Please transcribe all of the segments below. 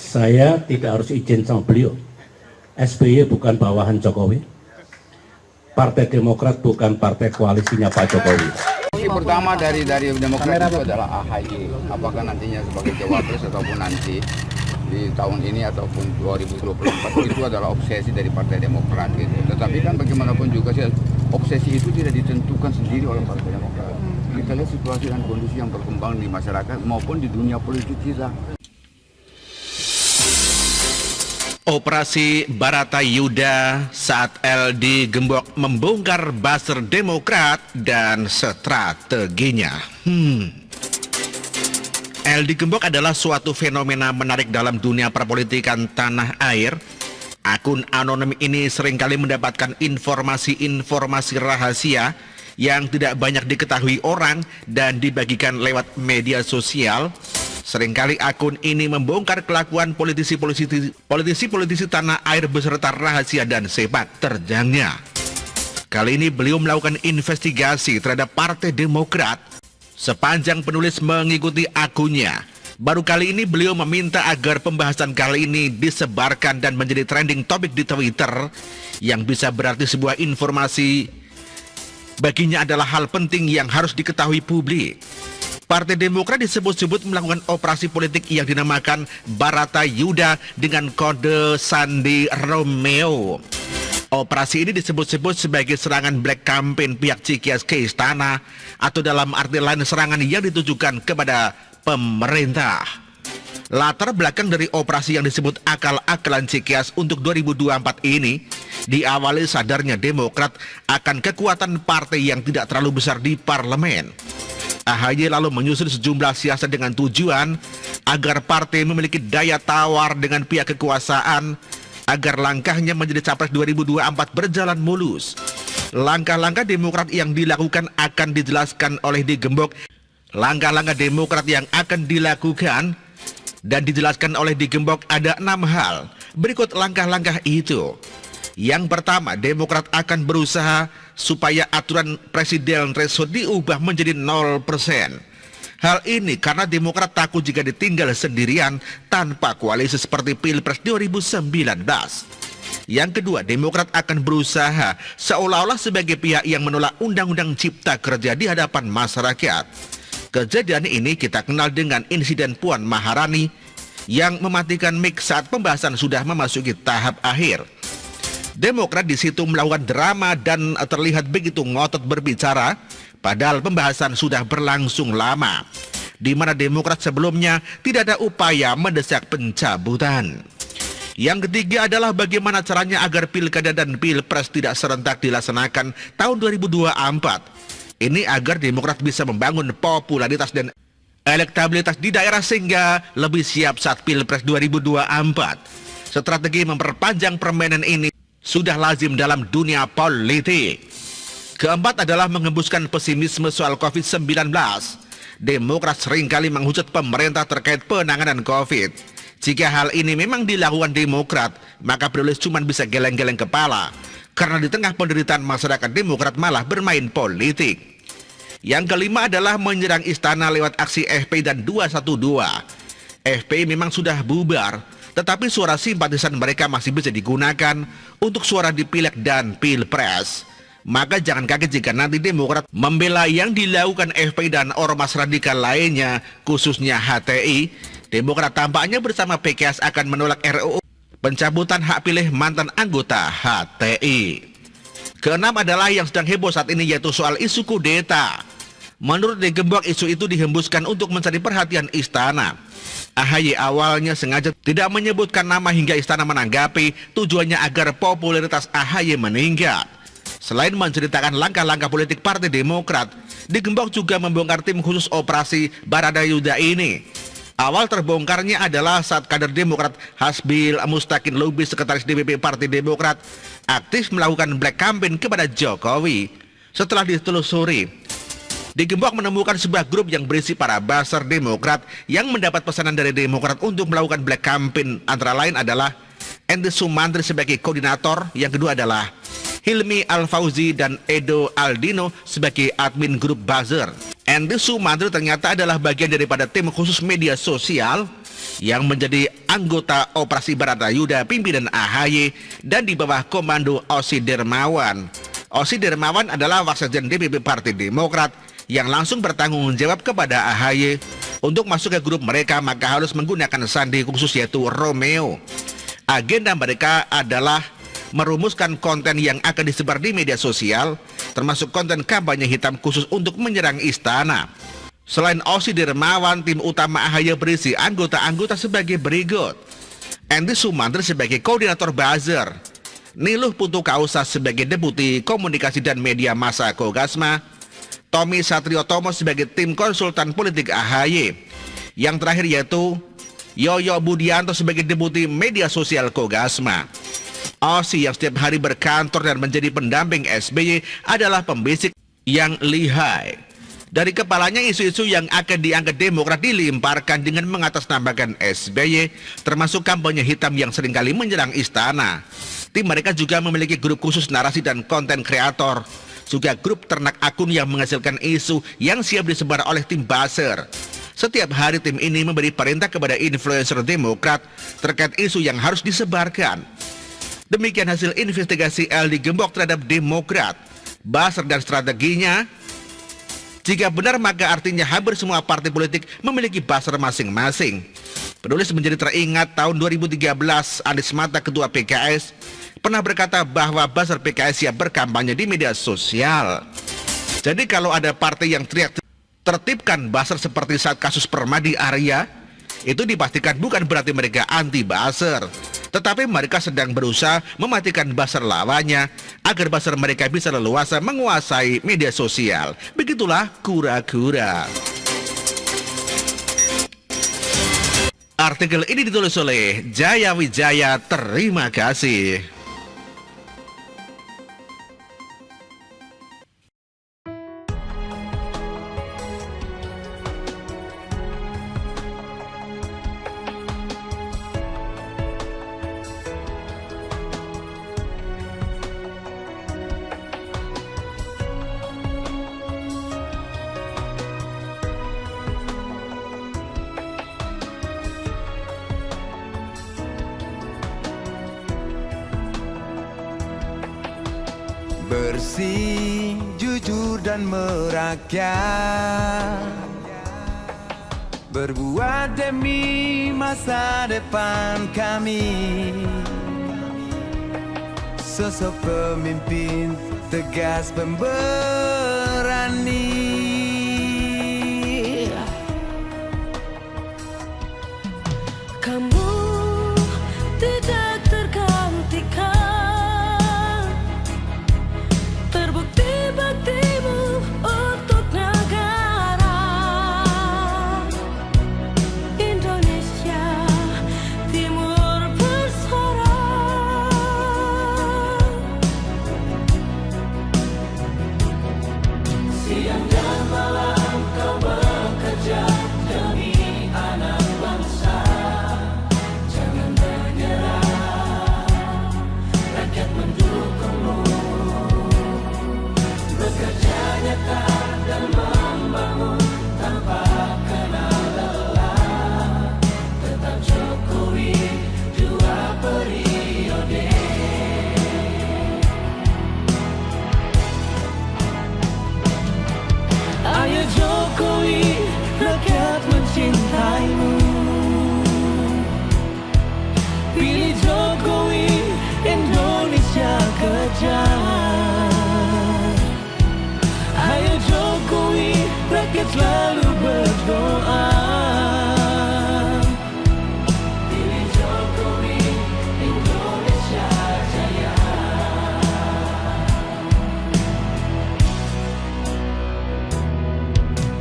Saya tidak harus izin sama beliau. SBY bukan bawahan Jokowi. Partai Demokrat bukan partai koalisinya Pak Jokowi. Pertama dari Demokrat itu adalah AHY. Apakah nantinya sebagai cawapres ataupun nanti di tahun ini ataupun 2024 itu adalah obsesi dari Partai Demokrat gitu. Tetapi kan bagaimanapun juga sih obsesi itu tidak ditentukan sendiri oleh Partai Demokrat. Kita lihat situasi dan kondisi yang berkembang di masyarakat maupun di dunia politik kita. Operasi Baratayuda saat LD Gembok membongkar buzzer Demokrat dan strateginya. LD Gembok adalah suatu fenomena menarik dalam dunia perpolitikan tanah air. Akun anonim ini seringkali mendapatkan informasi-informasi rahasia yang tidak banyak diketahui orang dan dibagikan lewat media sosial. Seringkali akun ini membongkar kelakuan politisi-politisi tanah air beserta rahasia dan sepak terjangnya. Kali ini beliau melakukan investigasi terhadap Partai Demokrat. Sepanjang penulis mengikuti akunnya, baru kali ini beliau meminta agar pembahasan kali ini disebarkan dan menjadi trending topik di Twitter, yang bisa berarti sebuah informasi baginya adalah hal penting yang harus diketahui publik. Partai Demokrat disebut-sebut melakukan operasi politik yang dinamakan Baratayuda dengan kode Sandi Romeo. Operasi ini disebut-sebut sebagai serangan black campaign pihak Cikias ke istana, atau dalam arti lain serangan yang ditujukan kepada pemerintah. Latar belakang dari operasi yang disebut akal-akalan Cikias untuk 2024 ini diawali sadarnya Demokrat akan kekuatan partai yang tidak terlalu besar di parlemen. AHY lalu menyusun sejumlah siasat dengan tujuan agar partai memiliki daya tawar dengan pihak kekuasaan, agar langkahnya menjadi capres 2024 berjalan mulus. Langkah-langkah Demokrat yang dilakukan akan dijelaskan oleh di Gembok. Langkah-langkah Demokrat yang akan dilakukan dan dijelaskan oleh di Gembok ada 6 hal. Berikut langkah-langkah itu. Yang pertama, Demokrat akan berusaha supaya aturan presiden threshold diubah menjadi 0%. Hal ini karena Demokrat takut jika ditinggal sendirian tanpa koalisi seperti Pilpres 2019. Yang kedua, Demokrat akan berusaha seolah-olah sebagai pihak yang menolak Undang-Undang Cipta Kerja di hadapan masyarakat. Kejadian ini kita kenal dengan insiden Puan Maharani yang mematikan mic saat pembahasan sudah memasuki tahap akhir. Demokrat di situ melakukan drama dan terlihat begitu ngotot berbicara, padahal pembahasan sudah berlangsung lama, di mana Demokrat sebelumnya tidak ada upaya mendesak pencabutan. Yang ketiga adalah bagaimana caranya agar Pilkada dan Pilpres tidak serentak dilaksanakan tahun 2024. Ini agar Demokrat bisa membangun popularitas dan elektabilitas di daerah sehingga lebih siap saat Pilpres 2024. Strategi memperpanjang permainan ini sudah lazim dalam dunia politik. Keempat adalah mengembuskan pesimisme soal COVID-19. Demokrat seringkali menghujat pemerintah terkait penanganan COVID. Jika hal ini memang dilakukan Demokrat, maka penulis cuma bisa geleng-geleng kepala, karena di tengah penderitaan masyarakat Demokrat malah bermain politik. Yang kelima adalah menyerang istana lewat aksi FPI dan 212. FPI memang sudah bubar, tetapi suara simpatisan mereka masih bisa digunakan untuk suara di Pileg dan Pilpres. Maka jangan kaget jika nanti Demokrat membela yang dilakukan FPI dan ormas radikal lainnya, khususnya HTI. Demokrat tampaknya bersama PKS akan menolak RUU pencabutan hak pilih mantan anggota HTI. Keenam adalah yang sedang heboh saat ini, yaitu soal isu kudeta. Menurut di Gembok, isu itu dihembuskan untuk mencari perhatian istana. AHY awalnya sengaja tidak menyebutkan nama hingga istana menanggapi, tujuannya agar popularitas AHY meningkat. Selain menceritakan langkah-langkah politik Partai Demokrat, di Gembok juga membongkar tim khusus operasi Baratayuda ini. Awal terbongkarnya adalah saat kader Demokrat Hasbil Mustaqim Lubis, sekretaris DPP Partai Demokrat, aktif melakukan black campaign kepada Jokowi. Setelah ditelusuri, di Gembok menemukan sebuah grup yang berisi para buzzer Demokrat yang mendapat pesanan dari Demokrat untuk melakukan black campaign. Antara lain adalah Ende Sumantri sebagai koordinator, yang kedua adalah Hilmi Al-Fauzi dan Edo Aldino sebagai admin grup buzzer. Andy Sumantri ternyata adalah bagian daripada tim khusus media sosial yang menjadi anggota Operasi Baratayuda pimpinan AHY dan di bawah komando Osi Dermawan. Osi Dermawan adalah Waksekjen DPP Partai Demokrat yang langsung bertanggung jawab kepada AHY untuk masuk ke grup mereka maka harus menggunakan sandi khusus yaitu Romeo. Agenda mereka adalah merumuskan konten yang akan disebar di media sosial, termasuk konten kampanye hitam khusus untuk menyerang istana. Selain Osi Dermawan, tim utama AHY berisi anggota-anggota sebagai berikut. Andy Sumantri sebagai koordinator buzzer, Niluh Putu Kausa sebagai deputi komunikasi dan media massa Kogasma, Tommy Satriotomo sebagai tim konsultan politik AHY. Yang terakhir yaitu Yoyo Budianto sebagai deputi media sosial Kogasma. Osi yang setiap hari berkantor dan menjadi pendamping SBY adalah pembisik yang lihai. Dari kepalanya isu-isu yang akan diangkat Demokrat dilimparkan dengan mengatasnamakan SBY, termasuk kampanye hitam yang seringkali menyerang istana. Tim mereka juga memiliki grup khusus narasi dan konten kreator, juga grup ternak akun yang menghasilkan isu yang siap disebar oleh tim buzzer. Setiap hari tim ini memberi perintah kepada influencer Demokrat terkait isu yang harus disebarkan. Demikian hasil investigasi LD Gembok terhadap Demokrat, buzzer dan strateginya. Jika benar maka artinya hampir semua partai politik memiliki buzzer masing-masing. Penulis menjadi teringat tahun 2013 Anies Mata ketua PKS pernah berkata bahwa buzzer PKS siap berkampanye di media sosial. Jadi kalau ada partai yang teriak tertibkan buzzer seperti saat kasus Permadi Arya, itu dipastikan bukan berarti mereka anti buzzer, tetapi mereka sedang berusaha mematikan buzzer lawannya agar buzzer mereka bisa leluasa menguasai media sosial. Begitulah kura-kura. Artikel ini ditulis oleh Jaya Wijaya. Terima kasih. Bersih, jujur dan merakyat, berbuat demi masa depan kami. Sosok pemimpin tegas pemberani, kamu tidak tergantikan. Terbukti baktimu untuk negara Indonesia Timur bersuara. Siang dan malam kau bekerja demi anak bangsa. Jangan menyerah, rakyat mendukungmu. Bekerja nyata dan membangun tanpa kenal lelah. Tetap Jokowi 2 periode. Ayo Jokowi, rakyat mencintaimu. Pilih Jokowi, Indonesia kejar. Ayo Jokowi, rakyat selalu berdoa. Pilih Jokowi, Indonesia jaya.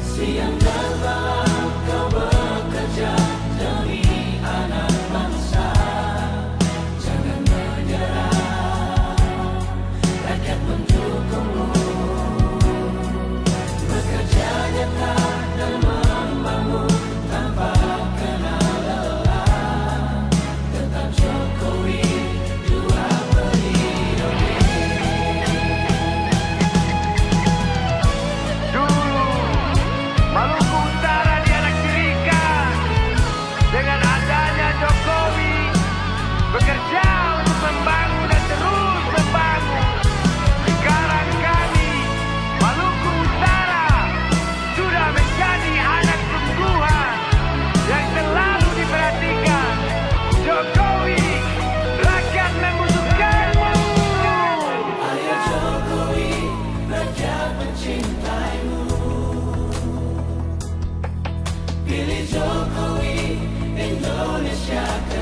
Siang dan malam kau bekerja demi anak bangsa. Jangan menyerah, rakyat mendukungmu. Bekerja nyata Indonesia.